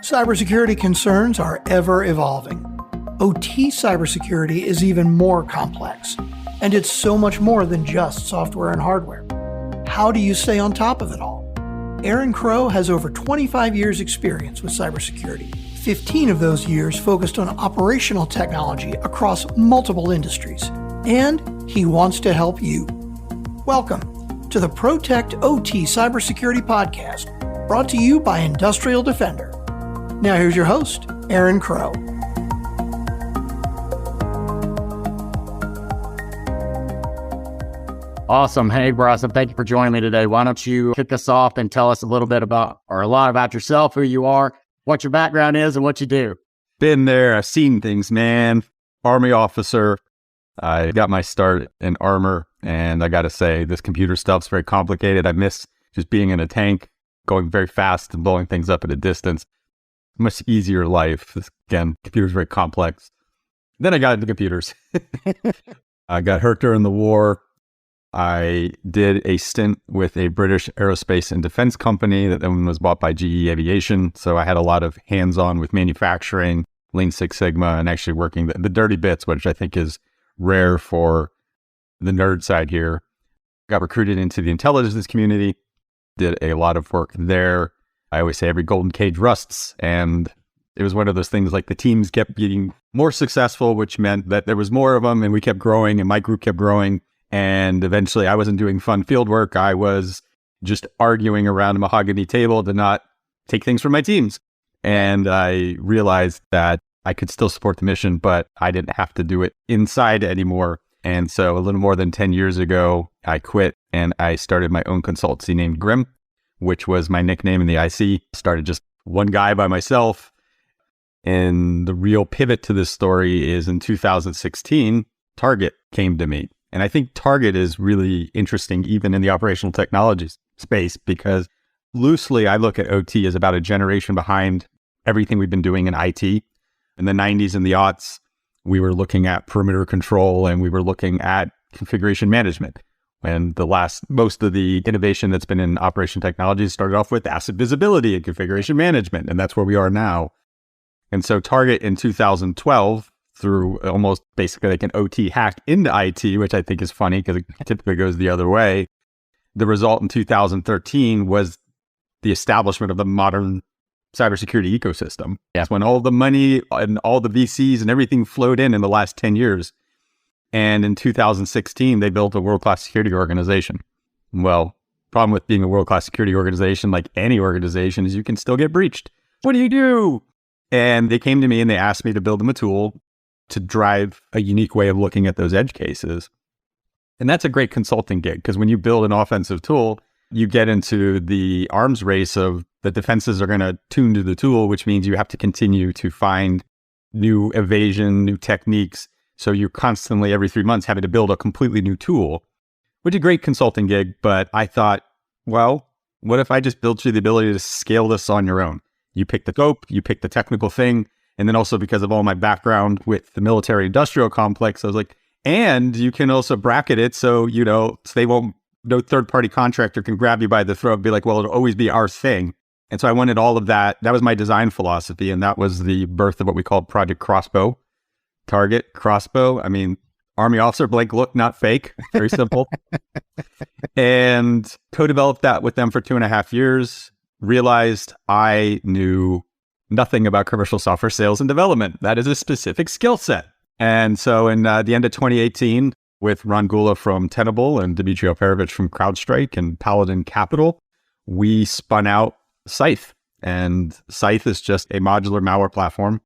Cybersecurity concerns are ever evolving. OT cybersecurity is even more complex, and it's so much more than just software and hardware. How do you stay on top of it all? Aaron Crow has over 25 years experience with cybersecurity. 15 of those years focused on operational technology across multiple industries, and he wants to help you. Welcome to the Protect OT Cybersecurity Podcast, brought to you by Industrial Defender. Now here's your host, Aaron Crow. Awesome. Hey, Bryson, thank you for joining me today. Why don't you kick us off and tell us a little bit about, or a lot about yourself, who you are, what your background is, and what you do. Been there. I've seen things, man. Army officer. I got my start in armor, and I got to say, this computer stuff's very complicated. I miss just being in a tank, going very fast and blowing things up at a distance. Much easier life. Again, computers very complex. Then I got into computers. I got hurt during the war. I did a stint with a British aerospace and defense company that then was bought by GE Aviation. So I had a lot of hands-on with manufacturing, Lean Six Sigma, and actually working the dirty bits, which I think is rare for the nerd side here. Got recruited into the intelligence community, did a lot of work there. I always say every golden cage rusts, and it was one of those things like the teams kept getting more successful, which meant that there was more of them, and we kept growing, and my group kept growing. And eventually I wasn't doing fun field work. I was just arguing around a mahogany table to not take things from my teams. And I realized that I could still support the mission, but I didn't have to do it inside anymore. And so a little more than 10 years ago, I quit and I started my own consultancy named GRIMM, which was my nickname in the IC. Started just one guy by myself. And the real pivot to this story is in 2016, Target came to me. And I think Target is really interesting, even in the operational technologies space, because loosely I look at OT as about a generation behind everything we've been doing in IT. In the 90s and the aughts, we were looking at perimeter control and we were looking at configuration management. And most of the innovation that's been in operation technologies started off with asset visibility and configuration management. And that's where we are now. And so Target in 2012, through almost basically like an OT hack into IT, which I think is funny because it typically goes the other way. The result in 2013 was the establishment of the modern cybersecurity ecosystem. That's when all the money and all the VCs and everything flowed in the last 10 years. And in 2016, they built a world-class security organization. Well, problem with being a world-class security organization, like any organization, is you can still get breached. What do you do? And they came to me and they asked me to build them a tool to drive a unique way of looking at those edge cases. And that's a great consulting gig, because when you build an offensive tool, you get into the arms race of the defenses are going to tune to the tool, which means you have to continue to find new evasion, new techniques. So you're constantly, every 3 months, having to build a completely new tool, which is a great consulting gig. But I thought, well, what if I just built you the ability to scale this on your own? You pick the scope, you pick the technical thing. And then also because of all my background with the military industrial complex, I was like, and you can also bracket it so, so they won't, no third-party contractor can grab you by the throat and be like, well, it'll always be our thing. And so I wanted all of that. That was my design philosophy. And that was the birth of what we called Project Crossbow. Target, crossbow. I mean, Army officer, blank look, not fake. Very simple. And co-developed that with them for 2.5 years. Realized I knew nothing about commercial software sales and development. That is a specific skill set. And so in the end of 2018, with Ron Gula from Tenable and Dmitry Operovich from CrowdStrike and Paladin Capital, we spun out SCYTHE. And SCYTHE is just a modular malware platform,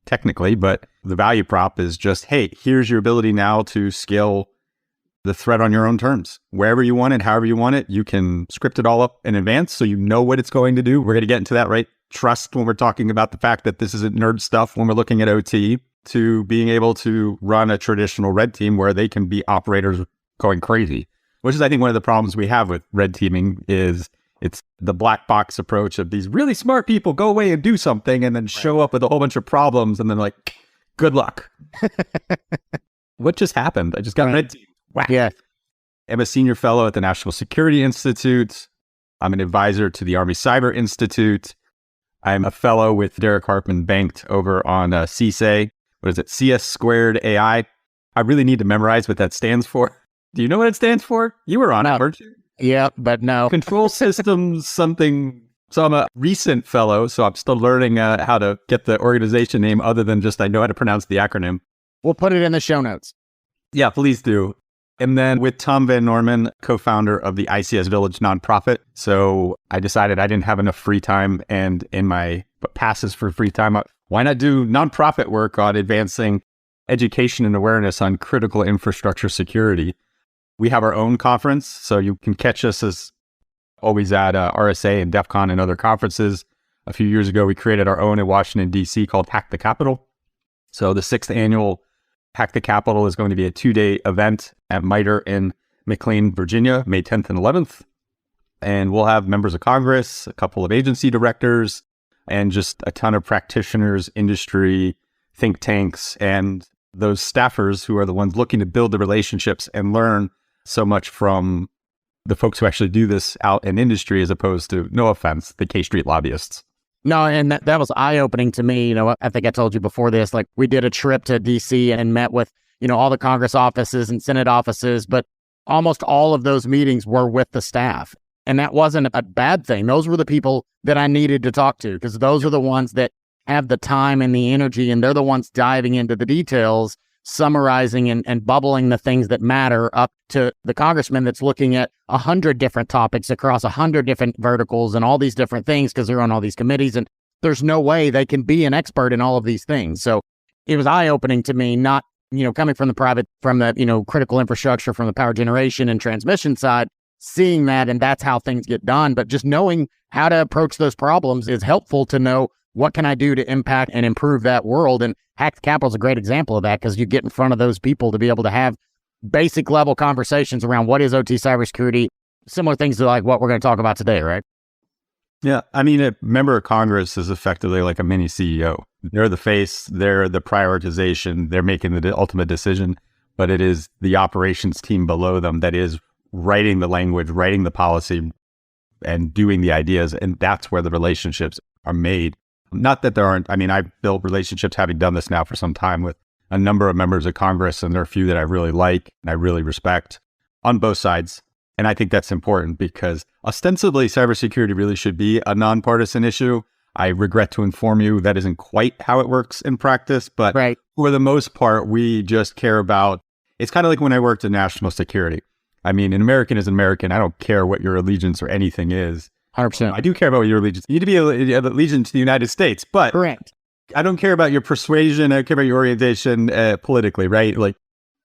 technically, but the value prop is just, hey, here's your ability now to scale the threat on your own terms. Wherever you want it, however you want it, you can script it all up in advance so you know what it's going to do. We're going to get into that, right? Trust when we're talking about the fact that this isn't nerd stuff when we're looking at OT, to being able to run a traditional red team where they can be operators going crazy, which is, I think, one of the problems we have with red teaming is it's the black box approach of these really smart people go away and do something and then show up with a whole bunch of problems and then like, good luck. What just happened? I just got red team. Wow. Yeah. I'm a senior fellow at the National Security Institute. I'm an advisor to the Army Cyber Institute. I'm a fellow with Derek Hartman banked over on CSA. What is it? CS squared AI. I really need to memorize what that stands for. Do you know what it stands for? You were on it, weren't you? Yeah, but no. Control systems something. So I'm a recent fellow, so I'm still learning how to get the organization name other than just I know how to pronounce the acronym. We'll put it in the show notes. Yeah, please do. And then with Tom Van Norman, co-founder of the ICS Village nonprofit. So I decided I didn't have enough free time, and in my passes for free time, why not do nonprofit work on advancing education and awareness on critical infrastructure security? We have our own conference, so you can catch us as always at RSA and DEF CON and other conferences. A few years ago, we created our own in Washington, D.C. called Hack the Capitol. So the 6th annual Hack the Capitol is going to be a 2-day event at MITRE in McLean, Virginia, May 10th and 11th. And we'll have members of Congress, a couple of agency directors, and just a ton of practitioners, industry, think tanks, and those staffers who are the ones looking to build the relationships and learn so much from the folks who actually do this out in industry, as opposed to, no offense, the K Street lobbyists. No, and that was eye-opening to me. I think I told you before this, like we did a trip to DC and met with, all the Congress offices and Senate offices, but almost all of those meetings were with the staff. And that wasn't a bad thing. Those were the people that I needed to talk to, because those are the ones that have the time and the energy, and they're the ones diving into the details, summarizing and bubbling the things that matter up to the congressman that's looking at 100 different topics across 100 different verticals and all these different things, because they're on all these committees, and there's no way they can be an expert in all of these things. So it was eye-opening to me, not, coming from the critical infrastructure, from the power generation and transmission side, seeing that, and that's how things get done. But just knowing how to approach those problems is helpful to know, what can I do to impact and improve that world? And Hack the Capitol is a great example of that, because you get in front of those people to be able to have basic level conversations around what is OT cybersecurity, similar things to like what we're going to talk about today, right? Yeah. I mean, a member of Congress is effectively like a mini CEO. They're the face, they're the prioritization, they're making the ultimate decision, but it is the operations team below them that is writing the language, writing the policy, and doing the ideas. And that's where the relationships are made. Not that there aren't, I've built relationships having done this now for some time with a number of members of Congress, and there are a few that I really like and I really respect on both sides. And I think that's important, because ostensibly cybersecurity really should be a nonpartisan issue. I regret to inform you that isn't quite how it works in practice, but right. For the most part, we just care about, it's kind of like when I worked in national security. An American is an American. I don't care what your allegiance or anything is. 100%. I do care about your allegiance. You need to be allegiant to the United States, but correct. I don't care about your persuasion. I don't care about your orientation politically, right? Like,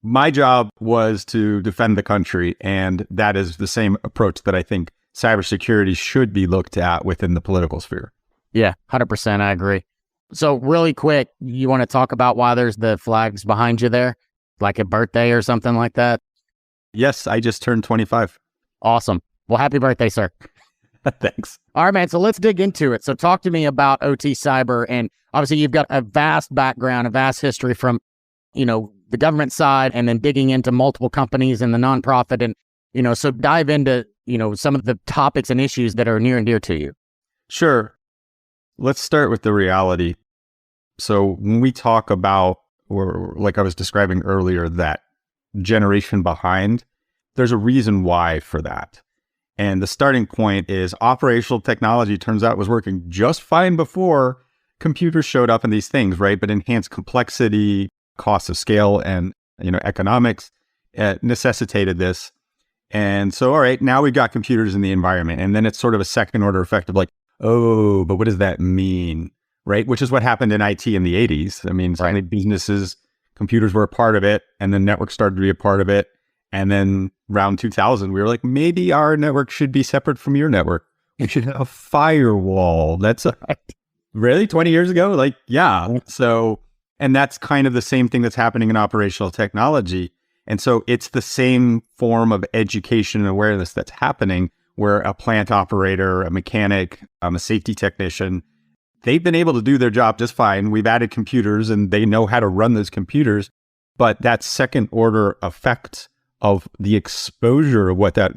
my job was to defend the country, and that is the same approach that I think cybersecurity should be looked at within the political sphere. Yeah, 100%. I agree. So really quick, you want to talk about why there's the flags behind you there? Like a birthday or something like that? Yes, I just turned 25. Awesome. Well, happy birthday, sir. Thanks. All right, man. So let's dig into it. So talk to me about OT cyber. And obviously you've got a vast background, a vast history from, the government side, and then digging into multiple companies and the nonprofit. And, so dive into, some of the topics and issues that are near and dear to you. Sure. Let's start with the reality. So when we talk about, or like I was describing earlier, that generation behind, there's a reason why for that. And the starting point is operational technology turns out was working just fine before computers showed up in these things, right? But enhanced complexity, cost of scale, and economics necessitated this. And so, all right, now we've got computers in the environment. And then it's sort of a second order effect of like, oh, but what does that mean? Right? Which is what happened in IT in the 80s. Certainly businesses, computers were a part of it, and then networks started to be a part of it. And then around 2000, we were like, maybe our network should be separate from your network. We should have a firewall. That's really 20 years ago? Like, yeah. So, and that's kind of the same thing that's happening in operational technology. And so it's the same form of education and awareness that's happening, where a plant operator, a mechanic, a safety technician, they've been able to do their job just fine. We've added computers and they know how to run those computers. But that second order effect of the exposure of what that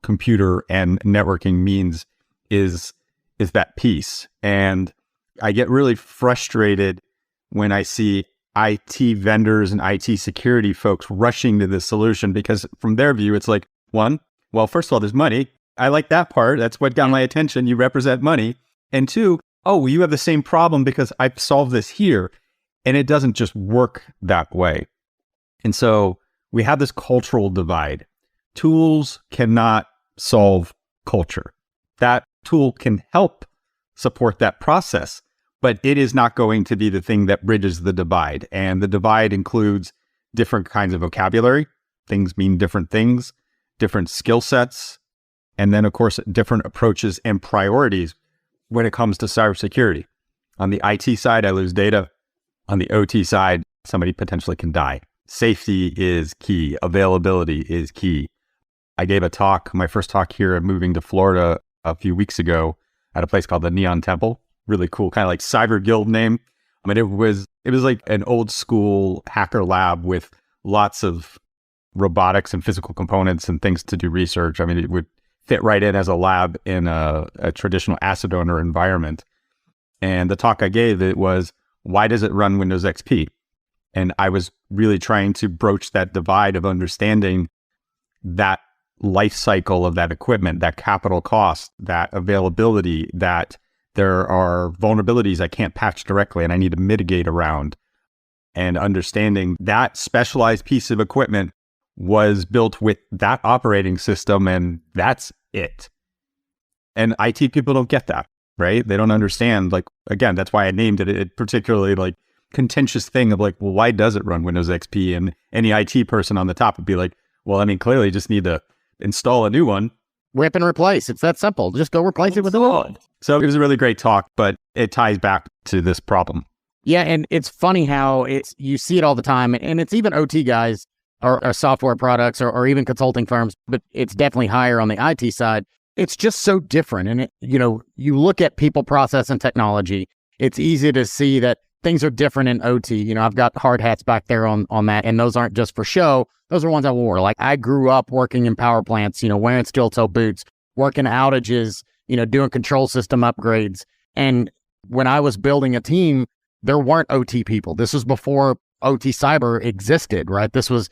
computer and networking means is that piece. And I get really frustrated when I see IT vendors and IT security folks rushing to this solution, because from their view, it's like, one, well, first of all, there's money. I like that part. That's what got my attention. You represent money. And two, oh, you have the same problem because I've solved this here. And it doesn't just work that way. And so we have this cultural divide. Tools cannot solve culture. That tool can help support that process, but it is not going to be the thing that bridges the divide. And the divide includes different kinds of vocabulary. Things mean different things, different skill sets, and then, of course, different approaches and priorities when it comes to cybersecurity. On the IT side, I lose data. On the OT side, somebody potentially can die. Safety is key. Availability is key. I gave a talk, my first talk here, moving to Florida a few weeks ago at a place called the Neon Temple. Really cool, kind of like cyber guild name. I mean, it was like an old school hacker lab with lots of robotics and physical components and things to do research. I mean, it would fit right in as a lab in a traditional asset owner environment. And the talk I gave, it was, why does it run Windows XP? And I was really trying to broach that divide of understanding that life cycle of that equipment, that capital cost, that availability, that there are vulnerabilities I can't patch directly and I need to mitigate around. And understanding that specialized piece of equipment was built with that operating system, and that's it. And IT people don't get that, right? They don't understand, like, again, that's why I named it particularly like contentious thing of like, well, why does it run Windows XP? And any IT person on the top would be like, well, I mean, clearly you just need to install a new one. Rip and replace. It's that simple. Just go replace it with the old one. So it was a really great talk, but it ties back to this problem. Yeah, and it's funny how you see it all the time, and it's even OT guys or software products or even consulting firms, but it's definitely higher on the IT side. It's just so different. And you look at people, process, and technology, it's easy to see that things are different in OT. I've got hard hats back there on that, and those aren't just for show. Those are ones I wore. Like, I grew up working in power plants, wearing steel-toe boots, working outages, doing control system upgrades. And when I was building a team, there weren't OT people. This was before OT cyber existed, right? This was,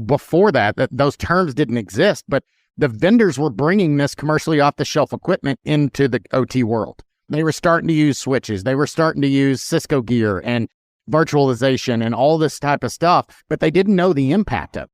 before that those terms didn't exist, but the vendors were bringing this commercially off-the-shelf equipment into the OT world. They were starting to use switches. They were starting to use Cisco gear and virtualization and all this type of stuff, but they didn't know the impact of it.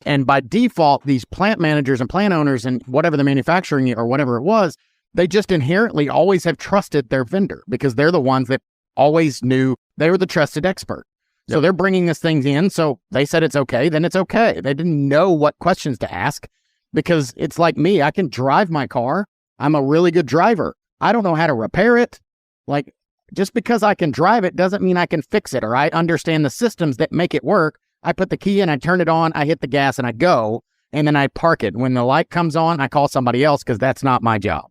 And by default, these plant managers and plant owners and whatever the manufacturing or whatever it was, they just inherently always have trusted their vendor because they're the ones that always knew they were the trusted expert. Yep. So they're bringing this thing in. So they said it's okay, then it's okay. They didn't know what questions to ask because it's like me. I can drive my car. I'm a really good driver. I don't know how to repair it. Like, just because I can drive it doesn't mean I can fix it or I understand the systems that make it work. I put the key in, I turn it on, I hit the gas and I go, and then I park it. When the light comes on, I call somebody else because that's not my job.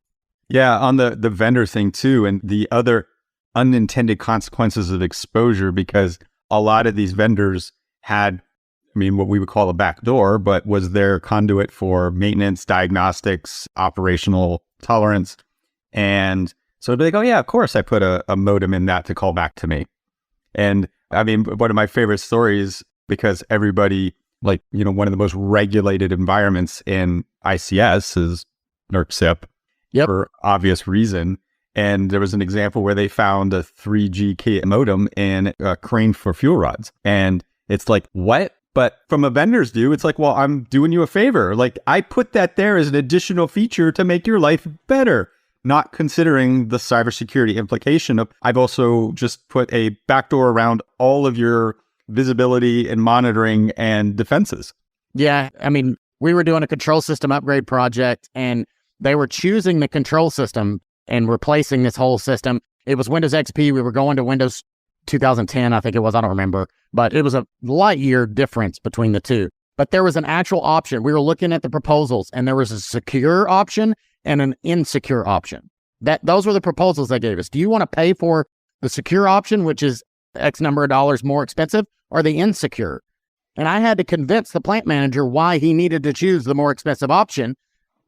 Yeah, on the vendor thing too, and the other unintended consequences of exposure, because a lot of these vendors had, what we would call a back door, but was their conduit for maintenance, diagnostics, operational tolerance. And so it'd be like, oh yeah, of course I put a modem in that to call back to me. And one of my favorite stories, because everybody, one of the most regulated environments in ICS is NERC-CIP, yep, for obvious reason. And there was an example where they found a 3G modem in a crane for fuel rods. And it's like, what? But from a vendor's view, it's like, well, I'm doing you a favor. Like, I put that there as an additional feature to make your life better, not considering the cybersecurity implication of, I've also just put a backdoor around all of your visibility and monitoring and defenses. Yeah. We were doing a control system upgrade project and they were choosing the control system and replacing this whole system. It was Windows XP. We were going to Windows 2010, I think it was. I don't remember. But it was a light year difference between the two. But there was an actual option. We were looking at the proposals and there was a secure option and an insecure option. Those were the proposals they gave us. Do you want to pay for the secure option, which is X number of dollars more expensive, or the insecure? And I had to convince the plant manager why he needed to choose the more expensive option,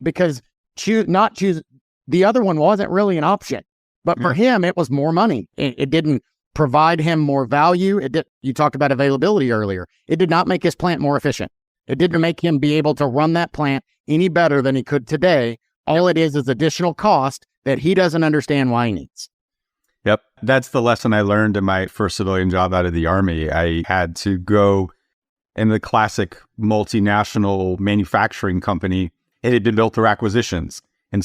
because the other one wasn't really an option. But for him, it was more money. It didn't provide him more value. You talked about availability earlier. It did not make his plant more efficient. It didn't make him be able to run that plant any better than he could today. All it is additional cost that he doesn't understand why he needs. Yep. That's the lesson I learned in my first civilian job out of the Army. I had to go in the classic multinational manufacturing company. It had been built through acquisitions. And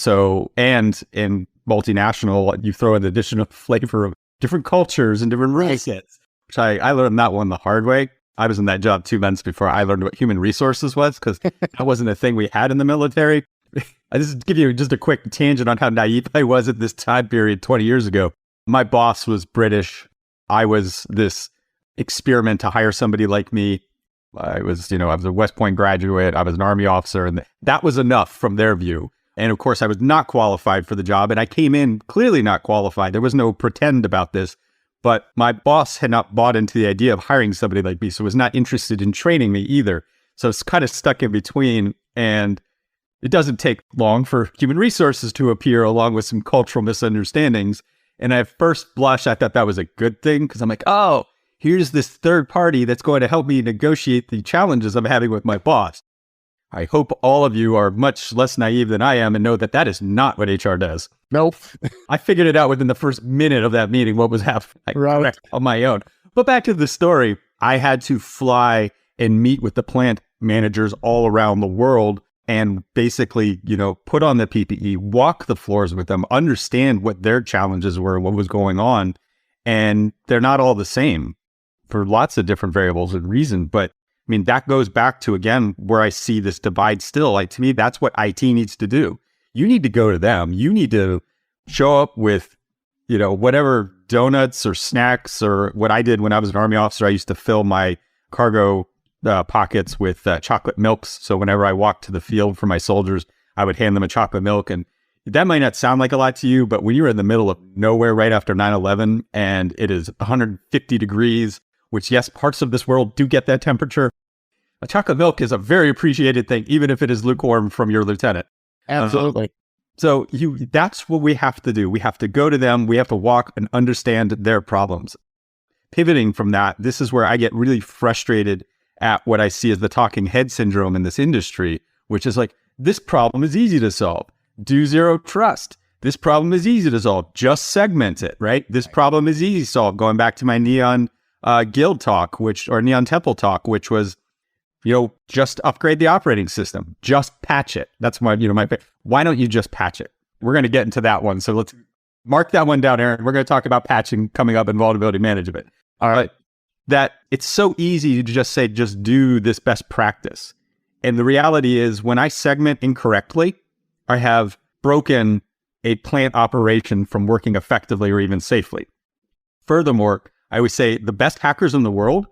in multinational, you throw in the additional flavor of different cultures and different races, which I learned that one the hard way. I was in that job 2 months before I learned what human resources was, because that wasn't a thing we had in the military. I just give you just a quick tangent on how naive I was at this time period 20 years ago. My boss was British. I was this experiment to hire somebody like me. I was a West Point graduate. I was an Army officer, and that was enough from their view. And of course, I was not qualified for the job, and I came in clearly not qualified. There was no pretend about this, but my boss had not bought into the idea of hiring somebody like me, so was not interested in training me either. So it's kind of stuck in between, and it doesn't take long for human resources to appear along with some cultural misunderstandings. And at first blush, I thought that was a good thing, because I'm like, oh, here's this third party that's going to help me negotiate the challenges I'm having with my boss. I hope all of you are much less naive than I am and know that that is not what HR does. Nope. I figured it out within the first minute of that meeting, what was happening right on my own. But back to the story, I had to fly and meet with the plant managers all around the world and basically, put on the PPE, walk the floors with them, understand what their challenges were, what was going on. And they're not all the same for lots of different variables and reasons. But I mean, that goes back to, again, where I see this divide still. Like, to me, that's what IT needs to do. You need to go to them. You need to show up with, whatever donuts or snacks, or what I did when I was an Army officer. I used to fill my cargo pockets with chocolate milks. So whenever I walked to the field for my soldiers, I would hand them a chocolate milk. And that might not sound like a lot to you, but when you're in the middle of nowhere right after 9/11 and it is 150 degrees, which, yes, parts of this world do get that temperature, a chocolate milk is a very appreciated thing, even if it is lukewarm from your lieutenant. Absolutely. So that's what we have to do. We have to go to them. We have to walk and understand their problems. Pivoting from that, this is where I get really frustrated at what I see as the talking head syndrome in this industry, which is like, this problem is easy to solve. Do zero trust. This problem is easy to solve. Just segment it, right? This problem is easy to solve. Going back to my Neon Guild talk, or Neon Temple talk, which was, just upgrade the operating system. Just patch it. That's my why don't you just patch it? We're going to get into that one. So let's mark that one down, Aaron. We're going to talk about patching coming up in vulnerability management. All right. That it's so easy to just say, just do this best practice. And the reality is, when I segment incorrectly, I have broken a plant operation from working effectively or even safely. Furthermore, I would say the best hackers in the world,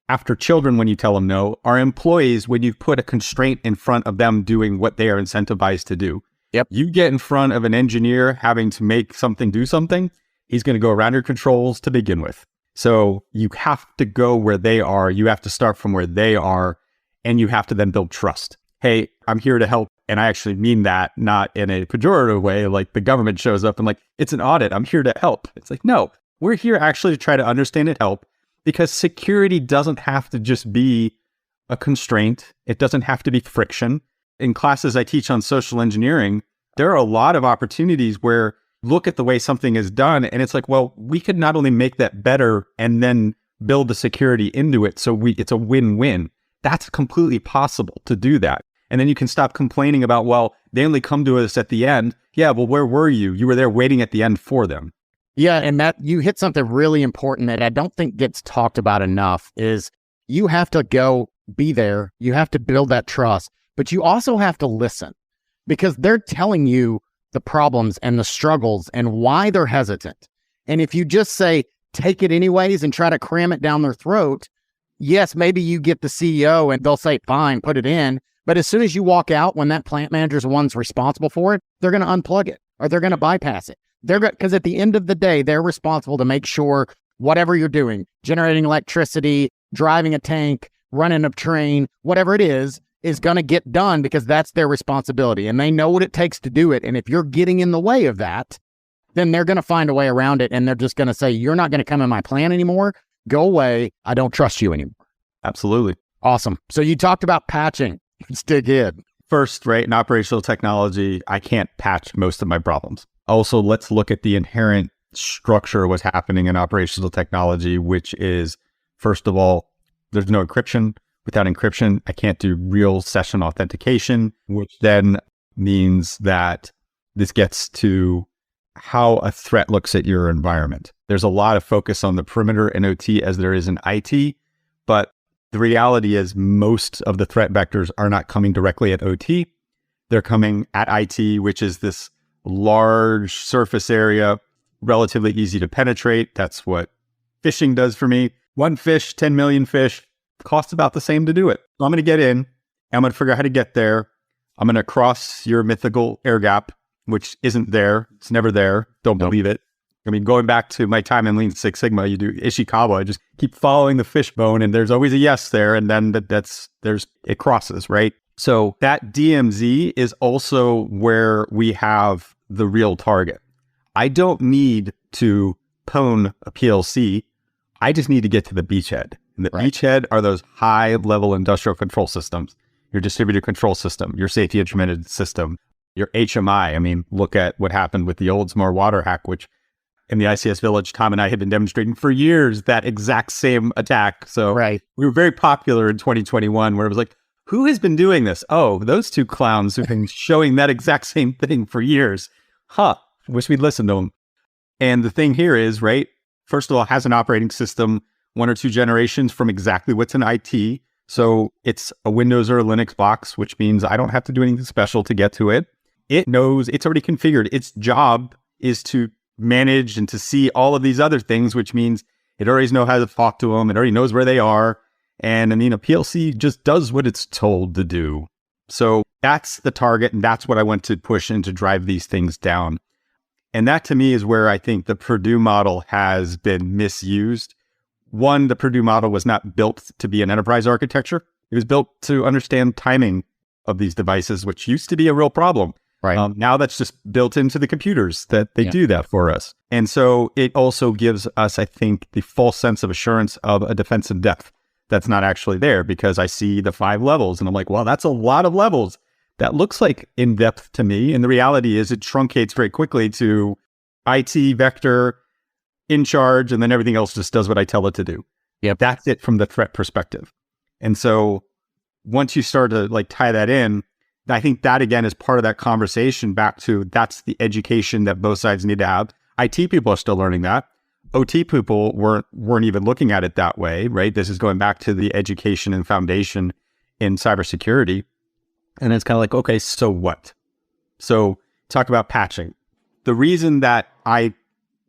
after children when you tell them no, are employees when you put a constraint in front of them doing what they are incentivized to do. Yep. You get in front of an engineer having to make something do something, he's going to go around your controls to begin with. So you have to go where they are. You have to start from where they are, and you have to then build trust. Hey, I'm here to help. And I actually mean that, not in a pejorative way, like the government shows up and like, it's an audit, I'm here to help. It's like, no, we're here actually to try to understand and help, because security doesn't have to just be a constraint. It doesn't have to be friction. In classes I teach on social engineering, there are a lot of opportunities where look at the way something is done, and it's like, well, we could not only make that better and then build the security into it, so it's a win-win. That's completely possible to do that. And then you can stop complaining about, well, they only come to us at the end. Yeah, well, where were you? You were there waiting at the end for them. Yeah, and Matt, you hit something really important that I don't think gets talked about enough, is you have to go be there. You have to build that trust, but you also have to listen, because they're telling you the problems and the struggles and why they're hesitant. And if you just say, take it anyways and try to cram it down their throat, yes, maybe you get the CEO and they'll say, fine, put it in. But as soon as you walk out, when that plant manager is the one's responsible for it, they're going to unplug it or they're going to bypass it. Because at the end of the day, they're responsible to make sure whatever you're doing, generating electricity, driving a tank, running a train, whatever it is going to get done, because that's their responsibility and they know what it takes to do it. And if you're getting in the way of that, then they're going to find a way around it. And they're just going to say, you're not going to come in my plan anymore. Go away. I don't trust you anymore. Absolutely. Awesome. So you talked about patching. Let's dig in. First, right, in operational technology, I can't patch most of my problems. Also, let's look at the inherent structure of what's happening in operational technology, which is, first of all, there's no encryption. Without encryption, I can't do real session authentication, which then means that this gets to how a threat looks at your environment. There's a lot of focus on the perimeter and OT as there is in IT, but the reality is most of the threat vectors are not coming directly at OT. They're coming at IT, which is this large surface area, relatively easy to penetrate. That's what phishing does for me. One fish, 10 million fish, costs about the same to do it. So I'm going to get in. I'm going to figure out how to get there. I'm going to cross your mythical air gap, which isn't there. It's never there. Don't believe it. I mean, going back to my time in Lean Six Sigma, you do Ishikawa, I just keep following the fishbone and there's always a yes there. And then it crosses, right? So that DMZ is also where we have the real target. I don't need to pwn a PLC. I just need to get to the beachhead. And the beachhead are those high level industrial control systems, your distributed control system, your safety instrumented system, your HMI. I mean, look at what happened with the Oldsmar water hack, which in the ICS Village, Tom and I had been demonstrating for years that exact same attack. So we were very popular in 2021 where it was like, who has been doing this? Oh, those two clowns who've been showing that exact same thing for years. Wish we'd listened to them. And the thing here is, right, first of all, it has an operating system, 1 or 2 generations from exactly what's in IT. So it's a Windows or a Linux box, which means I don't have to do anything special to get to it. It knows it's already configured. Its job is to manage and to see all of these other things, which means it already knows how to talk to them. It already knows where they are. And I mean, a PLC just does what it's told to do. So that's the target. And that's what I want to push and to drive these things down. And that to me is where I think the Purdue model has been misused. One, the Purdue model was not built to be an enterprise architecture. It was built to understand timing of these devices, which used to be a real problem. Right. Now that's just built into the computers that they do that for us. And so it also gives us, I think, the false sense of assurance of a defense in depth that's not actually there, because I see the 5 levels and I'm like, well, that's a lot of levels. That looks like in depth to me. And the reality is it truncates very quickly to IT, vector, in charge, and then everything else just does what I tell it to do. Yep. That's it from the threat perspective. And so once you start to like tie that in, I think that again is part of that conversation back to that's the education that both sides need to have. IT people are still learning that. OT people weren't even looking at it that way, right? This is going back to the education and foundation in cybersecurity. And it's kind of like, okay, so what? So talk about patching. The reason that I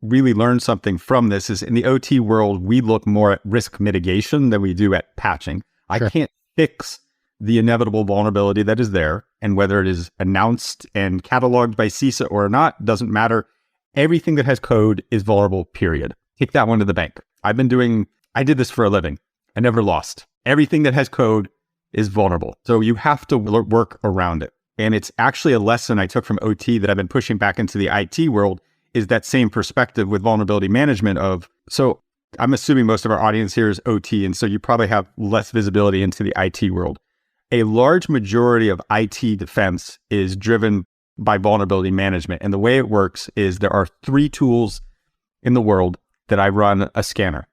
really learned something from this is in the OT world, we look more at risk mitigation than we do at patching. Sure. I can't fix the inevitable vulnerability that is there, and whether it is announced and cataloged by CISA or not, doesn't matter. Everything that has code is vulnerable, period. Take that one to the bank. I did this for a living. I never lost. Everything that has code is vulnerable. So you have to work around it. And it's actually a lesson I took from OT that I've been pushing back into the IT world, is that same perspective with vulnerability management so I'm assuming most of our audience here is OT, and so you probably have less visibility into the IT world. A large majority of IT defense is driven by vulnerability management. And the way it works is there are 3 tools in the world that I run a scanner.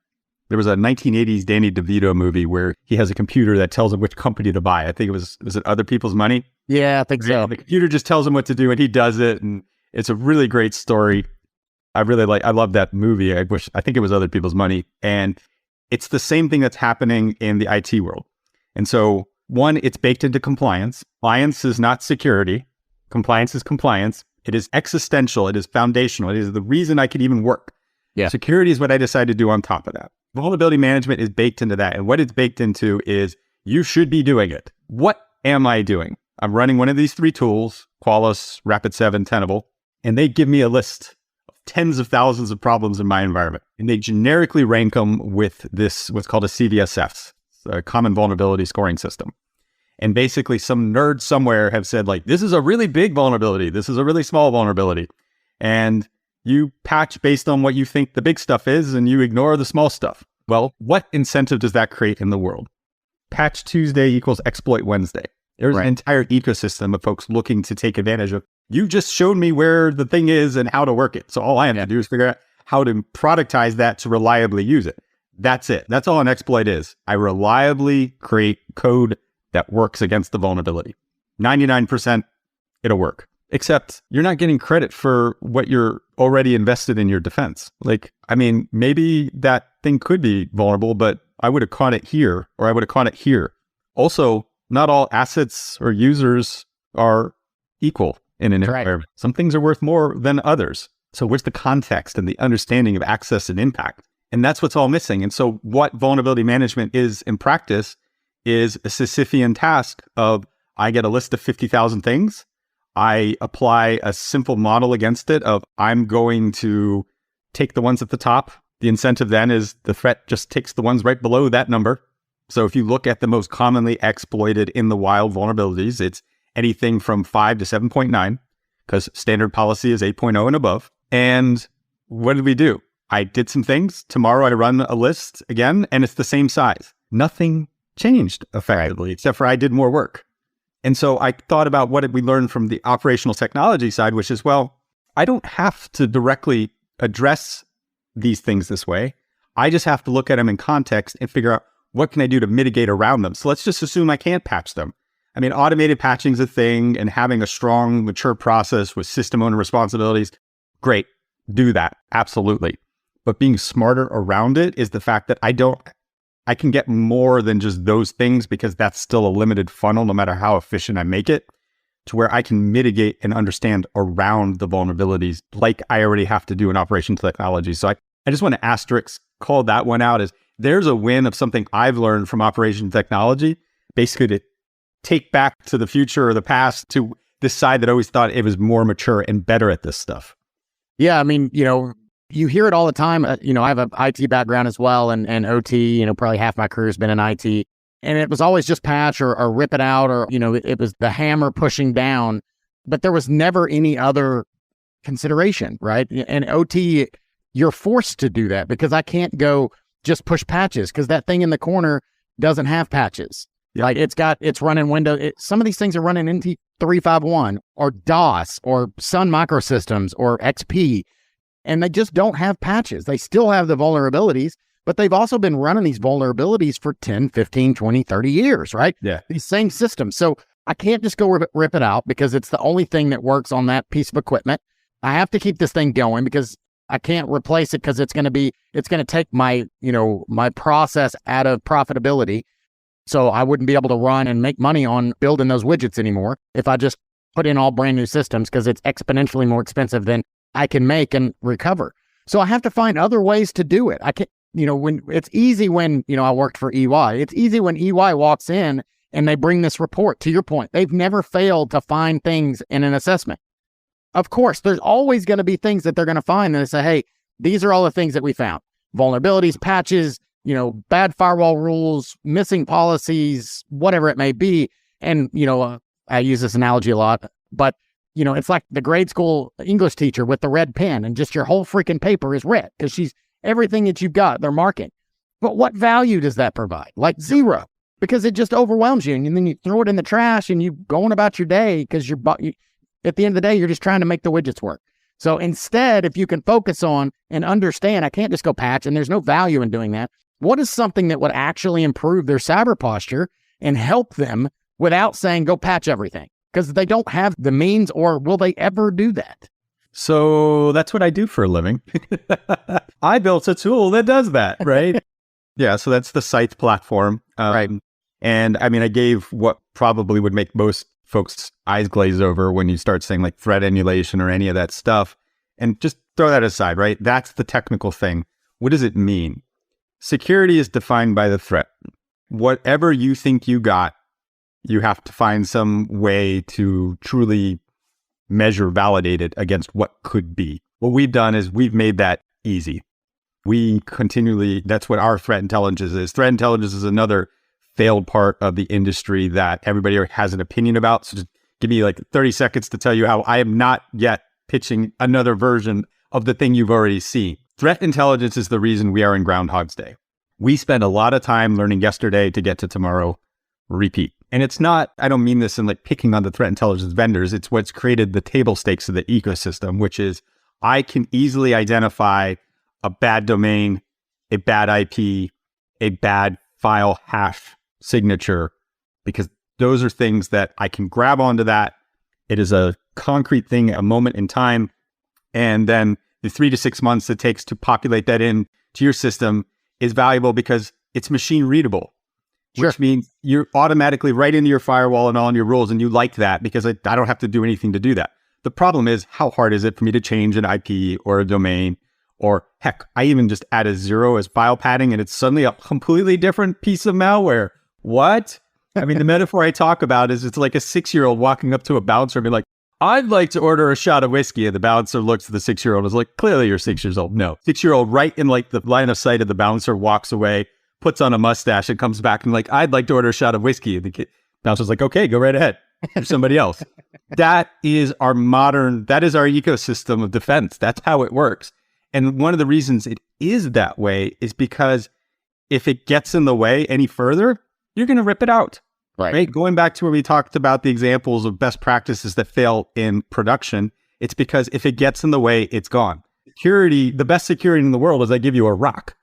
There was a 1980s Danny DeVito movie where he has a computer that tells him which company to buy. I think was it Other People's Money? Yeah, I think so. The computer just tells him what to do and he does it. And it's a really great story. I love that movie. I think it was Other People's Money. And it's the same thing that's happening in the IT world. And so one, it's baked into compliance. Compliance is not security. Compliance is compliance. It is existential. It is foundational. It is the reason I can even work. Yeah. Security is what I decide to do on top of that. Vulnerability management is baked into that. And what it's baked into is you should be doing it. What am I doing? I'm running one of these 3 tools, Qualys, Rapid7, Tenable, and they give me a list of tens of thousands of problems in my environment. And they generically rank them with this, what's called a CVSS, a common vulnerability scoring system. And basically some nerd somewhere have said like, this is a really big vulnerability. This is a really small vulnerability. And You patch based on what you think the big stuff is, and you ignore the small stuff. Well, what incentive does that create in the world? Patch Tuesday equals exploit Wednesday. There's an entire ecosystem of folks looking to take advantage of. You just showed me where the thing is and how to work it. So all I have to do is figure out how to productize that to reliably use it. That's it. That's all an exploit is. I reliably create code that works against the vulnerability. 99%, it'll work. Except you're not getting credit for what you're already invested in your defense. Like, I mean, maybe that thing could be vulnerable, but I would have caught it here, or I would have caught it here. Also, not all assets or users are equal in an environment. Some things are worth more than others. So where's the context and the understanding of access and impact? And that's what's all missing. And so what vulnerability management is in practice is a Sisyphean task of, I get a list of 50,000 things. I apply a simple model against it of, I'm going to take the ones at the top. The incentive then is the threat just takes the ones right below that number. So if you look at the most commonly exploited in the wild vulnerabilities, it's anything from 5 to 7.9, because standard policy is 8.0 and above. And what did we do? I did some things. Tomorrow I run a list again, and it's the same size. Nothing changed effectively, except for I did more work. And so I thought about what did we learn from the operational technology side, which is, well, I don't have to directly address these things this way. I just have to look at them in context and figure out what can I do to mitigate around them. So let's just assume I can't patch them. I mean, automated patching is a thing, and having a strong, mature process with system owner responsibilities, great, do that, absolutely. But being smarter around it is the fact that I can get more than just those things, because that's still a limited funnel, no matter how efficient I make it, to where I can mitigate and understand around the vulnerabilities like I already have to do in operation technology. So I just want to asterisk call that one out as there's a win of something I've learned from operation technology, basically to take back to the future or the past to this side that always thought it was more mature and better at this stuff. Yeah, I mean, you hear it all the time. I have an IT background as well, and OT, probably half my career has been in IT. And it was always just patch or rip it out, or, it was the hammer pushing down, but there was never any other consideration, right? And OT, you're forced to do that, because I can't go just push patches, because that thing in the corner doesn't have patches. Yeah. Like it's running Windows. Some of these things are running NT 351 or DOS or Sun Microsystems or XP. And they just don't have patches. They still have the vulnerabilities, but they've also been running these vulnerabilities for 10, 15, 20, 30 years, right? Yeah. These same systems. So I can't just go rip it out, because it's the only thing that works on that piece of equipment. I have to keep this thing going, because I can't replace it, because it's going to take my, my process out of profitability. So I wouldn't be able to run and make money on building those widgets anymore if I just put in all brand new systems, because it's exponentially more expensive than I can make and recover. So I have to find other ways to do it. I can't, when it's easy when, I worked for EY, it's easy when EY walks in and they bring this report. To your point, they've never failed to find things in an assessment. Of course, there's always going to be things that they're going to find, and they say, hey, these are all the things that we found. Vulnerabilities, patches, bad firewall rules, missing policies, whatever it may be. And, I use this analogy a lot, but it's like the grade school English teacher with the red pen, and just your whole freaking paper is red, because everything that you've got, they're marking. But what value does that provide? Like zero, because it just overwhelms you. And then you throw it in the trash and you going about your day, because at the end of the day, you're just trying to make the widgets work. So instead, if you can focus on and understand, I can't just go patch, and there's no value in doing that. What is something that would actually improve their cyber posture and help them without saying, go patch everything? Because they don't have the means, or will they ever do that? So that's what I do for a living. I built a tool that does that, right? Yeah, so that's the SCYTHE platform. Right. And I mean, I gave what probably would make most folks' eyes glaze over when you start saying like threat emulation or any of that stuff. And just throw that aside, right? That's the technical thing. What does it mean? Security is defined by the threat. Whatever you think you got, you have to find some way to truly measure, validate it against what could be. What we've done is we've made that easy. That's what our threat intelligence is. Threat intelligence is another failed part of the industry that everybody has an opinion about. So just give me like 30 seconds to tell you how I am not yet pitching another version of the thing you've already seen. Threat intelligence is the reason we are in Groundhog's Day. We spend a lot of time learning yesterday to get to tomorrow, repeat. And it's not, I don't mean this in like picking on the threat intelligence vendors. It's what's created the table stakes of the ecosystem, which is I can easily identify a bad domain, a bad IP, a bad file hash signature, because those are things that I can grab onto that. It is a concrete thing, a moment in time. And then the 3 to 6 months it takes to populate that in to your system is valuable because it's machine readable, which means you're automatically right into your firewall and all in your rules. And you like that because I don't have to do anything to do that. The problem is, how hard is it for me to change an IP or a domain? Or heck, I even just add a 0 as file padding and it's suddenly a completely different piece of malware. What? I mean, the metaphor I talk about is it's like a 6-year-old walking up to a bouncer and be like, I'd like to order a shot of whiskey. And the bouncer looks at the 6-year-old and is like, clearly you're 6 years old. No. 6-year-old right in like the line of sight of the bouncer walks away, puts on a mustache and comes back and like, I'd like to order a shot of whiskey. And the bouncer's like, okay, go right ahead. Or somebody else. That is our ecosystem of defense. That's how it works. And one of the reasons it is that way is because if it gets in the way any further, you're going to rip it out. Right? Going back to where we talked about the examples of best practices that fail in production, it's because if it gets in the way, it's gone. Security, the best security in the world is I give you a rock.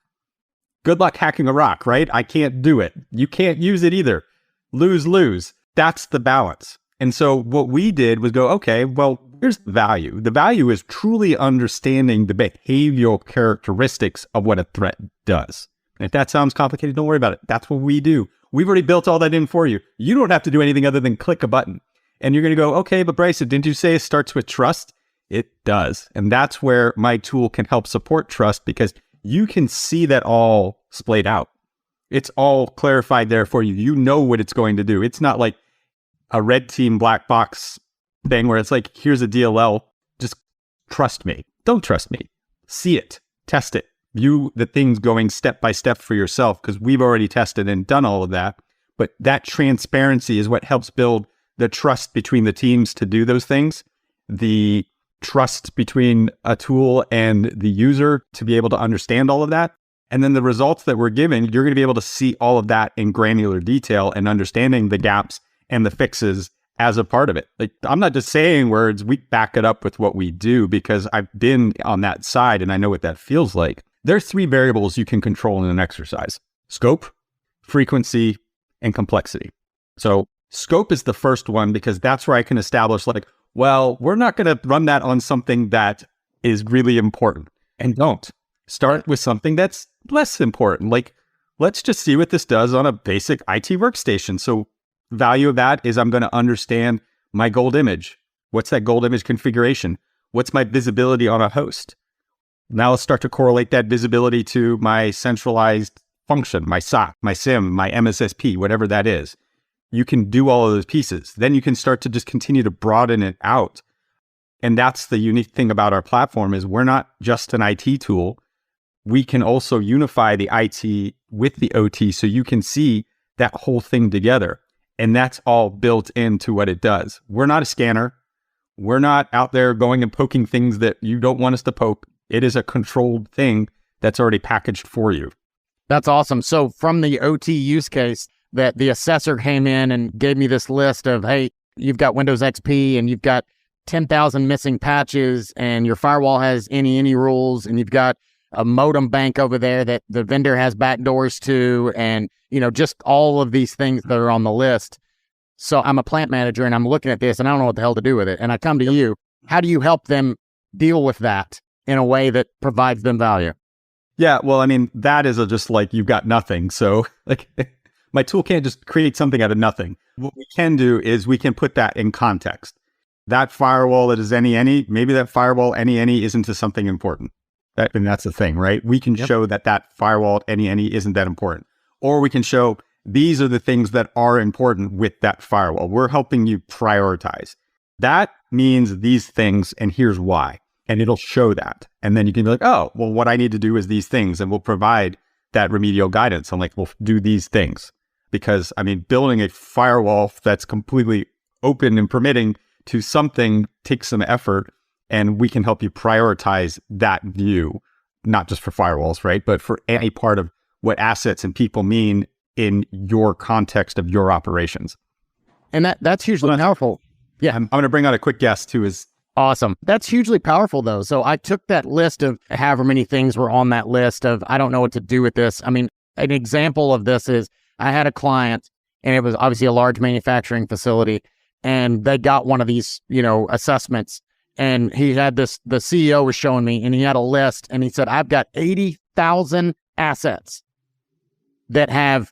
Good luck hacking a rock, right? I can't do it. You can't use it either. Lose, lose. That's the balance. And so what we did was go, okay, well, here's the value. The value is truly understanding the behavioral characteristics of what a threat does. And if that sounds complicated, don't worry about it. That's what we do. We've already built all that in for you. You don't have to do anything other than click a button. And you're going to go, okay, but Bryson, didn't you say it starts with trust? It does. And that's where my tool can help support trust, because you can see that all splayed out. It's all clarified there for you. You know what it's going to do. It's not like a red team black box thing where it's like, here's a DLL. Just trust me. Don't trust me. See it. Test it. View the things going step by step for yourself, because we've already tested and done all of that. But that transparency is what helps build the trust between the teams to do those things, the trust between a tool and the user to be able to understand all of that. And then the results that we're given, you're going to be able to see all of that in granular detail and understanding the gaps and the fixes as a part of it. Like, I'm not just saying words, we back it up with what we do, because I've been on that side and I know what that feels like. There's 3 variables you can control in an exercise: scope, frequency, and complexity. So scope is the first one, because that's where I can establish like, well, we're not going to run that on something that is really important. And don't start with something that's less important. Like, let's just see what this does on a basic IT workstation. So value of that is I'm going to understand my gold image. What's that gold image configuration? What's my visibility on a host? Now let's start to correlate that visibility to my centralized function, my SOC, my SIM, my MSSP, whatever that is. You can do all of those pieces. Then you can start to just continue to broaden it out. And that's the unique thing about our platform, is we're not just an IT tool. We can also unify the IT with the OT, so you can see that whole thing together. And that's all built into what it does. We're not a scanner. We're not out there going and poking things that you don't want us to poke. It is a controlled thing that's already packaged for you. That's awesome. So from the OT use case, that the assessor came in and gave me this list of, hey, you've got Windows XP and you've got 10,000 missing patches and your firewall has any rules, and you've got a modem bank over there that the vendor has backdoors to, and, you know, just all of these things that are on the list. So I'm a plant manager and I'm looking at this and I don't know what the hell to do with it. And I come to you. How do you help them deal with that in a way that provides them value? Yeah, well, I mean, that is just like, you've got nothing. So like, my tool can't just create something out of nothing. What we can do is we can put that in context. That firewall that is any, maybe that firewall any isn't to something important. And that's the thing, right? We can show that firewall any isn't that important. Or we can show these are the things that are important with that firewall. We're helping you prioritize. That means these things, and here's why. And it'll show that. And then you can be like, oh, well, what I need to do is these things. And we'll provide that remedial guidance. I'm like, we'll do these things. Because, I mean, building a firewall that's completely open and permitting to something takes some effort. And we can help you prioritize that view, not just for firewalls, right? But for any part of what assets and people mean in your context of your operations. And that's hugely powerful. Yeah. I'm going to bring out a quick guest who is awesome. That's hugely powerful though. So I took that list of however many things were on that list of, I don't know what to do with this. I mean, an example of this is I had a client and it was obviously a large manufacturing facility and they got one of these, assessments, and he had the CEO was showing me and he had a list and he said, I've got 80,000 assets that have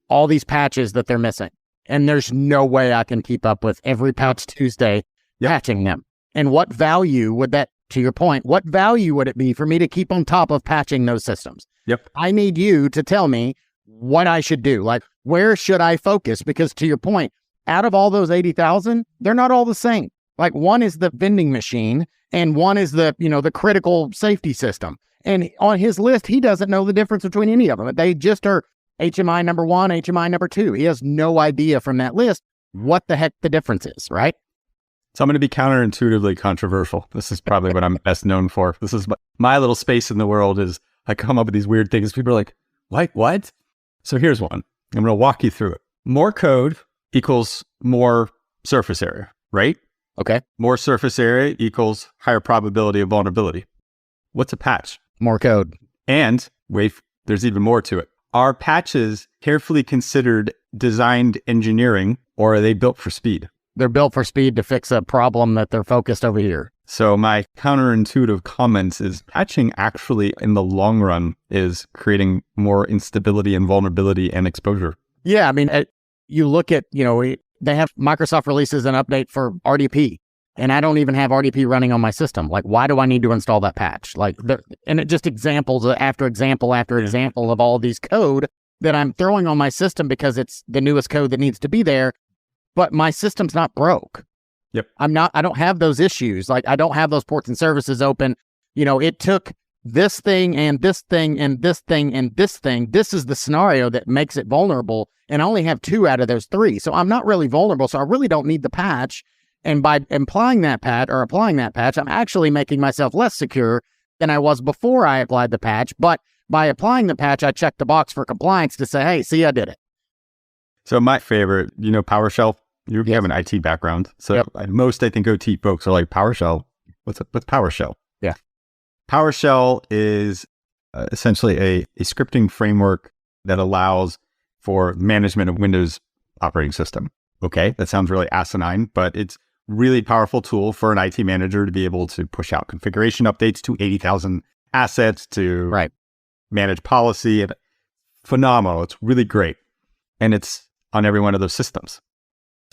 all these patches that they're missing. And there's no way I can keep up with every Patch Tuesday patching them. And what value would that, to your point, what value would it be for me to keep on top of patching those systems? Yep. I need you to tell me what I should do. Like, where should I focus? Because to your point, out of all those 80,000, they're not all the same. Like, one is the vending machine and one is the, the critical safety system. And on his list, he doesn't know the difference between any of them. They just are HMI number 1, HMI number 2. He has no idea from that list what the heck the difference is, right? So I'm going to be counterintuitively controversial. This is probably what I'm best known for. This is my little space in the world is I come up with these weird things. People are like, what? So here's one. I'm going to walk you through it. More code equals more surface area, right? Okay. More surface area equals higher probability of vulnerability. What's a patch? More code. And wait, there's even more to it. Are patches carefully considered designed engineering, or are they built for speed? They're built for speed to fix a problem that they're focused over here. So my counterintuitive comments is patching actually in the long run is creating more instability and vulnerability and exposure. Yeah. I mean, you look at, they have Microsoft releases an update for RDP, and I don't even have RDP running on my system. Like, why do I need to install that patch? Like, and it just examples after example after example of all these code that I'm throwing on my system because it's the newest code that needs to be there, but my system's not broke. Yep. I don't have those issues. Like, I don't have those ports and services open. It took this thing and this thing and this thing and this thing. This is the scenario that makes it vulnerable. And I only have 2 out of those 3. So I'm not really vulnerable. So I really don't need the patch. And by applying that patch, I'm actually making myself less secure than I was before I applied the patch. But by applying the patch, I checked the box for compliance to say, hey, see, I did it. So my favorite, PowerShell. You have an IT background. So most, I think, OT folks are like, PowerShell. What's PowerShell? Yeah. PowerShell is essentially a scripting framework that allows for management of Windows operating system. Okay, that sounds really asinine, but it's really powerful tool for an IT manager to be able to push out configuration updates to 80,000 assets to manage policy. And phenomenal. It's really great. And it's on every one of those systems.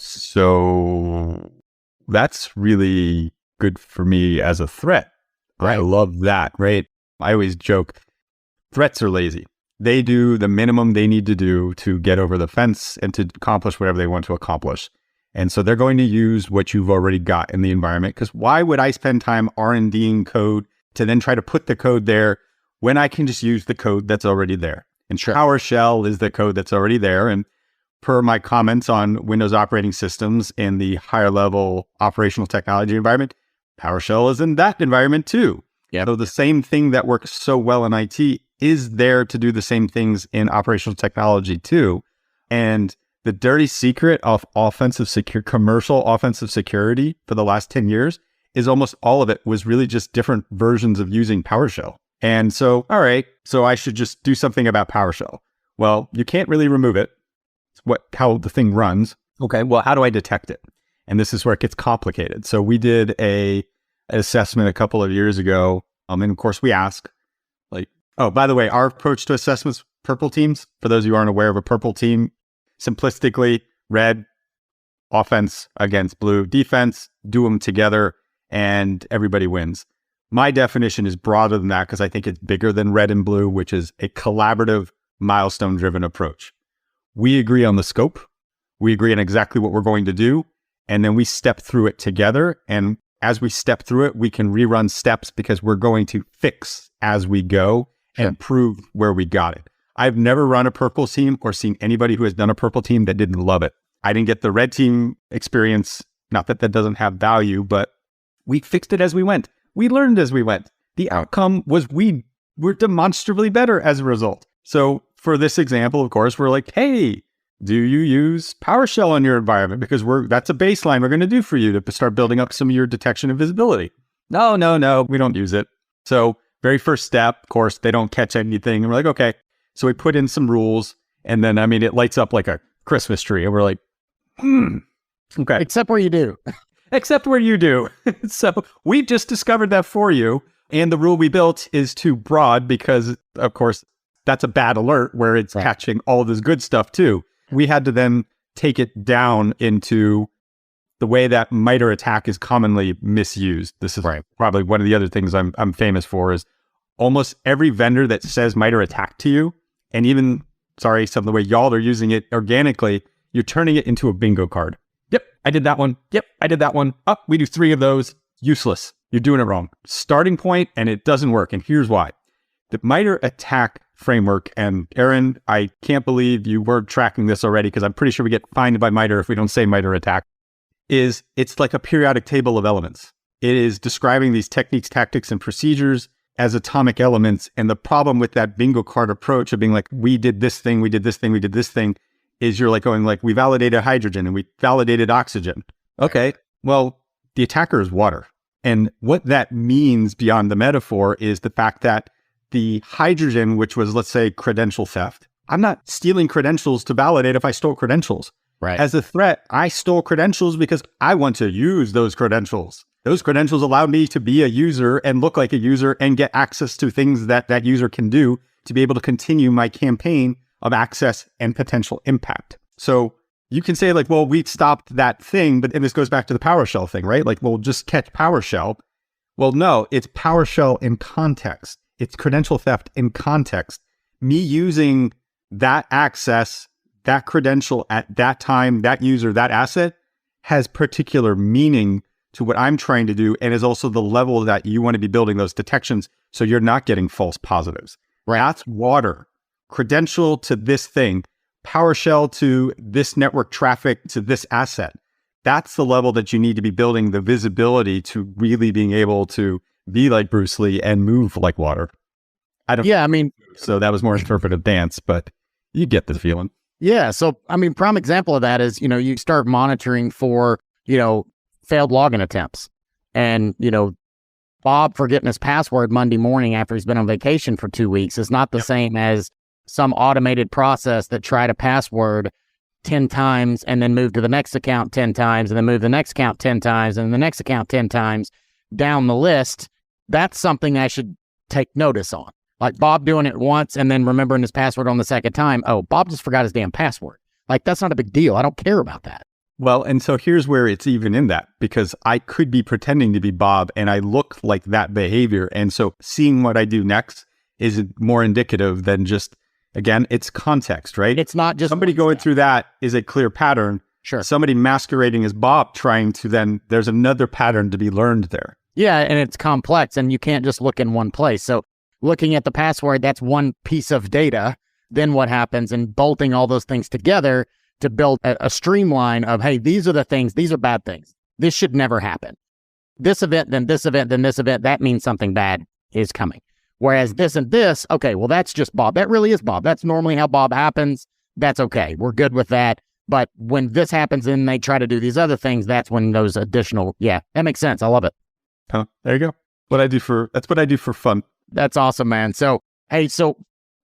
So that's really good for me as a threat. Right. I love that, right? I always joke, threats are lazy. They do the minimum they need to do to get over the fence and to accomplish whatever they want to accomplish. And so they're going to use what you've already got in the environment. Because why would I spend time R&Ding code to then try to put the code there when I can just use the code that's already there? And PowerShell is the code that's already there. And per my comments on Windows operating systems in the higher level operational technology environment, PowerShell is in that environment too. Yeah. So the same thing that works so well in IT is there to do the same things in operational technology too. And the dirty secret of commercial offensive security for the last 10 years is almost all of it was really just different versions of using PowerShell. And so, all right, so I should just do something about PowerShell. Well, you can't really remove it. It's how the thing runs. Okay, well, how do I detect it? And this is where it gets complicated. So we did an assessment a couple of years ago. And of course we ask, oh, by the way, our approach to assessments, purple teams, for those of you who aren't aware of a purple team, simplistically, red offense against blue defense, do them together and everybody wins. My definition is broader than that because I think it's bigger than red and blue, which is a collaborative, milestone-driven approach. We agree on the scope. We agree on exactly what we're going to do. And then we step through it together. And as we step through it, we can rerun steps because we're going to fix as we go and prove where we got it. I've never run a purple team or seen anybody who has done a purple team that didn't love it. I didn't get the red team experience. Not that that doesn't have value, but We fixed it as we went. We learned as we went. The outcome was we were demonstrably better as a result. So for this example, of course, we're like, hey, do you use PowerShell in your environment? Because that's a baseline we're going to do for you to start building up some of your detection and visibility. No, we don't use it. So very first step, of course, they don't catch anything. And we're like, okay. So we put in some rules, and then, it lights up like a Christmas tree. And we're like, okay. Except where you do. Except where you do. So we've just discovered that for you. And the rule we built is too broad because, of course, that's a bad alert where it's catching all of this good stuff too. We had to then take it down into the way that MITRE ATT&CK is commonly misused. This is probably one of the other things I'm famous for is almost every vendor that says MITRE ATT&CK to you, and even, some of the way y'all are using it organically, you're turning it into a bingo card. Yep, I did that one. Yep, I did that one. Oh, we do 3 of those. Useless. You're doing it wrong. Starting point, and it doesn't work. And here's why. The MITRE ATT&CK framework, and Aaron, I can't believe you weren't tracking this already because I'm pretty sure we get fined by MITRE if we don't say MITRE ATT&CK, it's like a periodic table of elements. It is describing these techniques, tactics, and procedures as atomic elements. And the problem with that bingo card approach of being like, we did this thing, we did this thing, we did this thing, is you're like going like, we validated hydrogen and we validated oxygen. Okay, well, the attacker is water. And what that means beyond the metaphor is the fact that the hydrogen, which was, let's say, credential theft, I'm not stealing credentials to validate if I stole credentials. Right. As a threat, I stole credentials because I want to use those credentials. Those credentials allow me to be a user and look like a user and get access to things that that user can do to be able to continue my campaign of access and potential impact. So you can say like, well, we stopped that thing, and this goes back to the PowerShell thing, right? Like, we'll just catch PowerShell. Well, no, it's PowerShell in context. It's credential theft in context. Me using that access, that credential at that time, that user, that asset has particular meaning to what I'm trying to do, and is also the level that you want to be building those detections so you're not getting false positives. Right. That's water. Credential to this thing, PowerShell to this network traffic to this asset. That's the level that you need to be building the visibility to really being able to be like Bruce Lee and move like water. So that was more interpretive dance, but you get the feeling. Yeah. So, prime example of that is, you start monitoring for, failed login attempts, and, Bob forgetting his password Monday morning after he's been on vacation for 2 weeks is not the same as some automated process that tried a password 10 times and then move to the next account 10 times and then move the next account 10 times and the next account 10 times down the list. That's something I should take notice on. Like Bob doing it once and then remembering his password on the second time. Oh, Bob just forgot his damn password. Like, that's not a big deal. I don't care about that. Well, and so here's where it's even in that, because I could be pretending to be Bob and I look like that behavior. And so seeing what I do next is more indicative than just, again, it's context, right? It's not just somebody going through that is a clear pattern. Sure. Somebody masquerading as Bob trying to then, there's another pattern to be learned there. Yeah. And it's complex and you can't just look in one place. So looking at the password, that's one piece of data. Then what happens, and bolting all those things together to build a streamline of, hey, these are the things, these are bad things. This should never happen. This event, then this event, then this event, that means something bad is coming. Whereas this and this, okay, well, that's just Bob. That really is Bob. That's normally how Bob happens. That's okay. We're good with that. But when this happens and they try to do these other things, that's when those additional, that makes sense. I love it. Huh, there you go. That's what I do for fun. That's awesome, man. So, hey,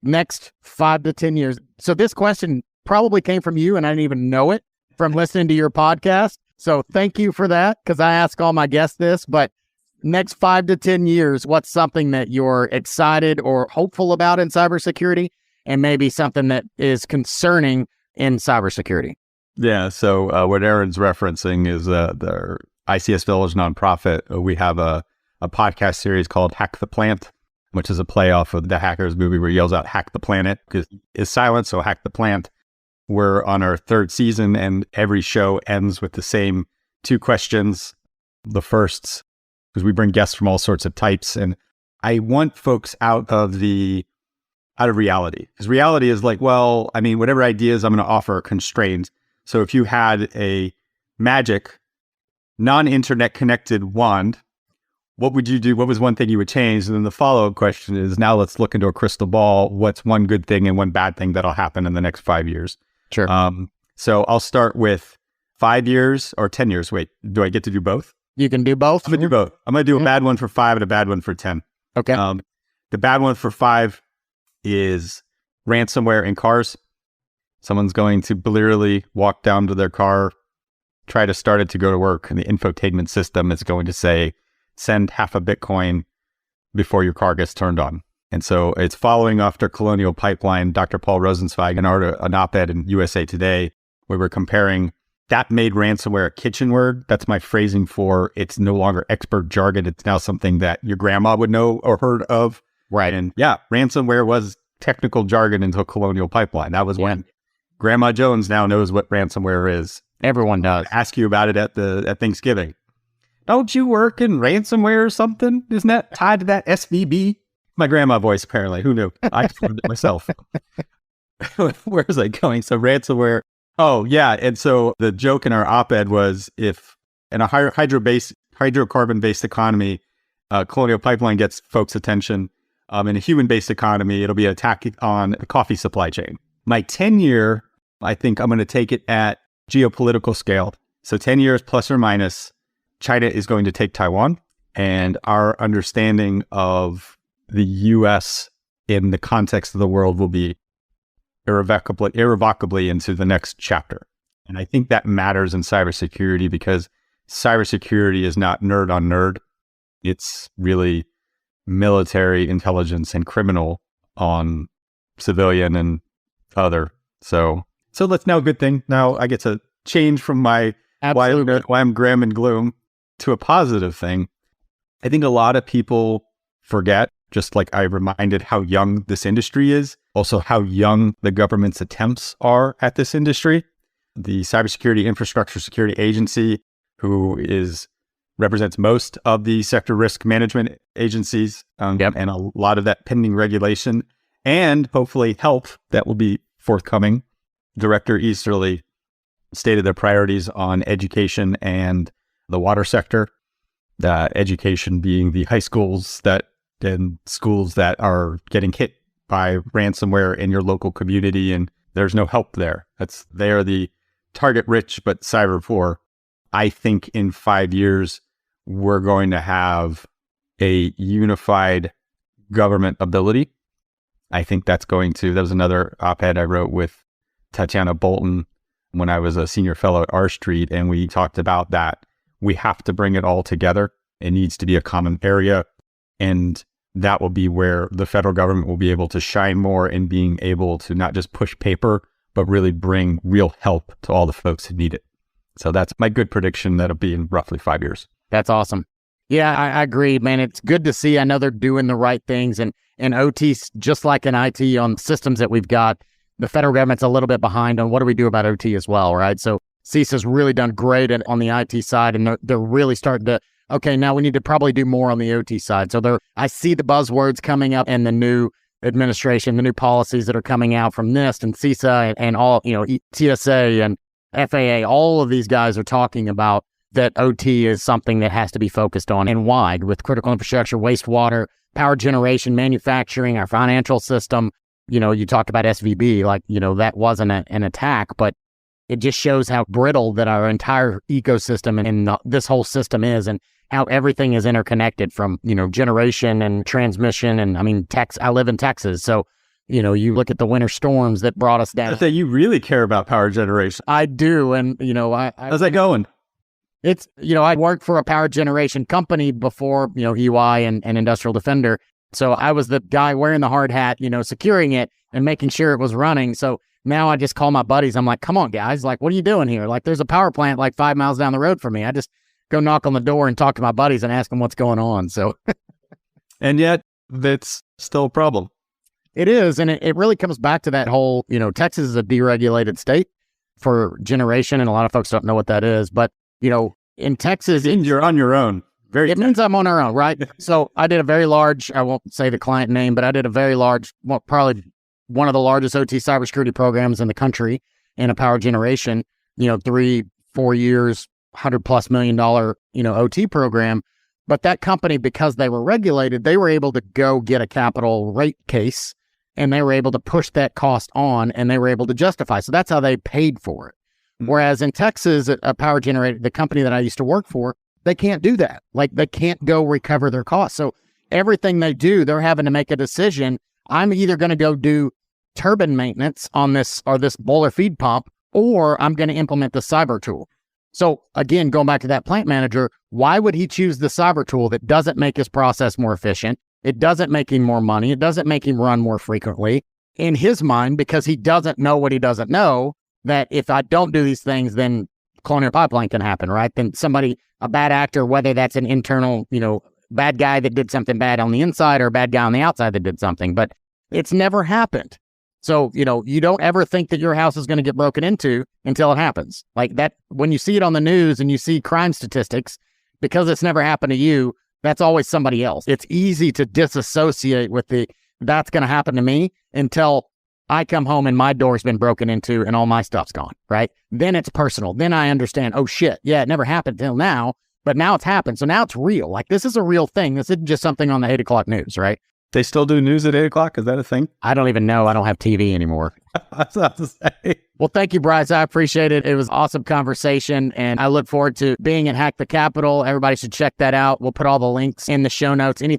next 5 to 10 years. So this question probably came from you and I didn't even know it from listening to your podcast. So thank you for that, because I ask all my guests this, but next 5 to 10 years, what's something that you're excited or hopeful about in cybersecurity, and maybe something that is concerning in cybersecurity? Yeah. So what Aaron's referencing is the ICS Village nonprofit. We have a podcast series called Hack the Plant, which is a play off of the Hackers movie where he yells out, hack the planet, because it's silent, so hack the plant. We're on our 3rd season, and every show ends with the same 2 questions. The first, because we bring guests from all sorts of types, and I want folks out of reality. Because reality is like, well, whatever ideas I'm going to offer are constrained. So if you had a magic, non-internet connected wand what would you do? What was one thing you would change? And then the follow-up question is, now let's look into a crystal ball. What's one good thing and one bad thing that'll happen in the next 5 years? Sure. So I'll start with 5 years or 10 years. Wait, do I get to do both? You can do both. I'm going to do both. I'm going to do a bad one for 5 and a bad one for 10. Okay. The bad one for 5 is ransomware in cars. Someone's going to literally walk down to their car, try to start it to go to work, and the infotainment system is going to say, send half a Bitcoin before your car gets turned on. And so it's following after Colonial Pipeline. Dr. Paul Rosenzweig, an op-ed in USA Today, where we're comparing that made ransomware a kitchen word. That's my phrasing for it's no longer expert jargon. It's now something that your grandma would know or heard of. Right. And yeah, ransomware was technical jargon until Colonial Pipeline. That was when Grandma Jones now knows what ransomware is. Everyone does. Ask you about it at Thanksgiving. Don't you work in ransomware or something? Isn't that tied to that SVB? My grandma voice, apparently. Who knew? I learned it myself. Where was I going? So ransomware. Oh, yeah. And so the joke in our op-ed was, if in a hydrocarbon-based economy, Colonial Pipeline gets folks' attention, in a human-based economy, it'll be an attack on the coffee supply chain. My 10-year, I think I'm going to take it at geopolitical scale. So 10 years plus or minus, China is going to take Taiwan, and our understanding of the U.S. in the context of the world will be irrevocably into the next chapter. And I think that matters in cybersecurity, because cybersecurity is not nerd on nerd. It's really military intelligence and criminal on civilian and other. So that's now a good thing. Now I get to change from my why I'm grim and gloom to a positive thing. I think a lot of people forget, just like I reminded how young this industry is, also how young the government's attempts are at this industry. The Cybersecurity Infrastructure Security Agency, who represents most of the sector risk management agencies, and a lot of that pending regulation, and hopefully help that will be forthcoming. Director Easterly stated their priorities on education and the water sector, the education being the high schools and schools that are getting hit by ransomware in your local community, and there's no help there. They are the target rich but cyber poor. I think in 5 years, we're going to have a unified government ability. I think that was another op-ed I wrote with Tatiana Bolton when I was a senior fellow at R Street, and we talked about that. We have to bring it all together. It needs to be a common area, and that will be where the federal government will be able to shine more in being able to not just push paper, but really bring real help to all the folks who need it. So that's my good prediction. That'll be in roughly 5 years. That's awesome. Yeah, I agree, man. It's good to see. I know they're doing the right things, and OT, just like in IT on systems that we've got, the federal government's a little bit behind on what do we do about OT as well, right? So CISA's really done great on the IT side, and they're really starting to, okay, now we need to probably do more on the OT side. So I see the buzzwords coming up in the new administration, the new policies that are coming out from NIST and CISA and all, TSA and FAA. All of these guys are talking about that OT is something that has to be focused on and wide, with critical infrastructure, wastewater, power generation, manufacturing, our financial system. You talked about SVB, that wasn't an attack, but it just shows how brittle that our entire ecosystem and this whole system is, and how everything is interconnected from, generation and transmission. And I live in Texas. So, you look at the winter storms that brought us down. I say you really care about power generation. I do. And, how's that going? It's, I worked for a power generation company before, EY and Industrial Defender. So I was the guy wearing the hard hat, securing it and making sure it was running. So now I just call my buddies. I'm like, come on, guys. What are you doing here? There's a power plant 5 miles down the road from me. I just go knock on the door and talk to my buddies and ask them what's going on. So, and yet that's still a problem. It is. And it really comes back to that whole, Texas is a deregulated state for generation. And a lot of folks don't know what that is. But, in Texas, you're on your own. It means I'm on our own, right? So I did a very large, I won't say the client name, but I did a very large, probably one of the largest OT cybersecurity programs in the country in a power generation, 3-4 years, $100+ million, OT program. But that company, because they were regulated, they were able to go get a capital rate case, and they were able to push that cost on, and they were able to justify. So that's how they paid for it. Whereas in Texas, a power generator, the company that I used to work for, they can't do that. Like, they can't go recover their costs. So everything they do, they're having to make a decision. I'm either going to go do turbine maintenance on this or this boiler feed pump, or I'm going to implement the cyber tool. So again, going back to that plant manager, why would he choose the cyber tool that doesn't make his process more efficient? It doesn't make him more money. It doesn't make him run more frequently in his mind, because he doesn't know what he doesn't know, that if I don't do these things, then colonial pipeline can happen, right? Then somebody, a bad actor, whether that's an internal, bad guy that did something bad on the inside or a bad guy on the outside that did something, but it's never happened. So, you don't ever think that your house is going to get broken into until it happens. Like that, when you see it on the news and you see crime statistics, because it's never happened to you, that's always somebody else. It's easy to disassociate with that's going to happen to me until I come home and my door's been broken into and all my stuff's gone, right? Then it's personal. Then I understand, oh shit, yeah, it never happened till now, but now it's happened. So now it's real. Like, this is a real thing. This isn't just something on the 8 o'clock news, right? They still do news at 8 o'clock? Is that a thing? I don't even know. I don't have TV anymore. That's what I have to say. Well, thank you, Bryce. I appreciate it. It was an awesome conversation, and I look forward to being at Hack the Capitol. Everybody should check that out. We'll put all the links in the show notes. Any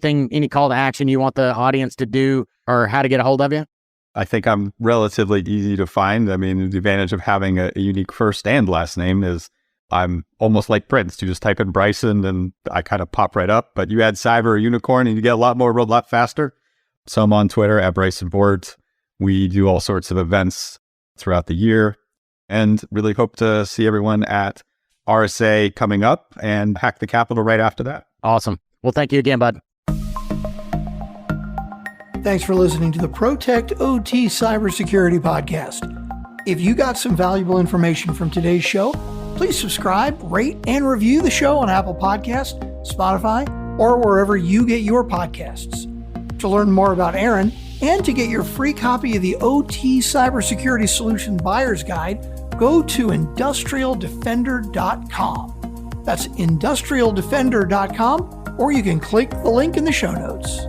call to action you want the audience to do, or how to get a hold of you? I think I'm relatively easy to find. I mean, the advantage of having a unique first and last name is I'm almost like Prince. You just type in Bryson and I kind of pop right up. But you add cyber or unicorn and you get a lot faster. So I'm on Twitter at Bryson Bort. We do all sorts of events throughout the year and really hope to see everyone at RSA coming up and Hack the Capitol right after that. Awesome. Well, thank you again, bud. Thanks for listening to the Protect OT Cybersecurity Podcast. If you got some valuable information from today's show, please subscribe, rate, and review the show on Apple Podcasts, Spotify, or wherever you get your podcasts. To learn more about Aaron and to get your free copy of the OT Cybersecurity Solution Buyer's Guide, go to industrialdefender.com. That's industrialdefender.com, or you can click the link in the show notes.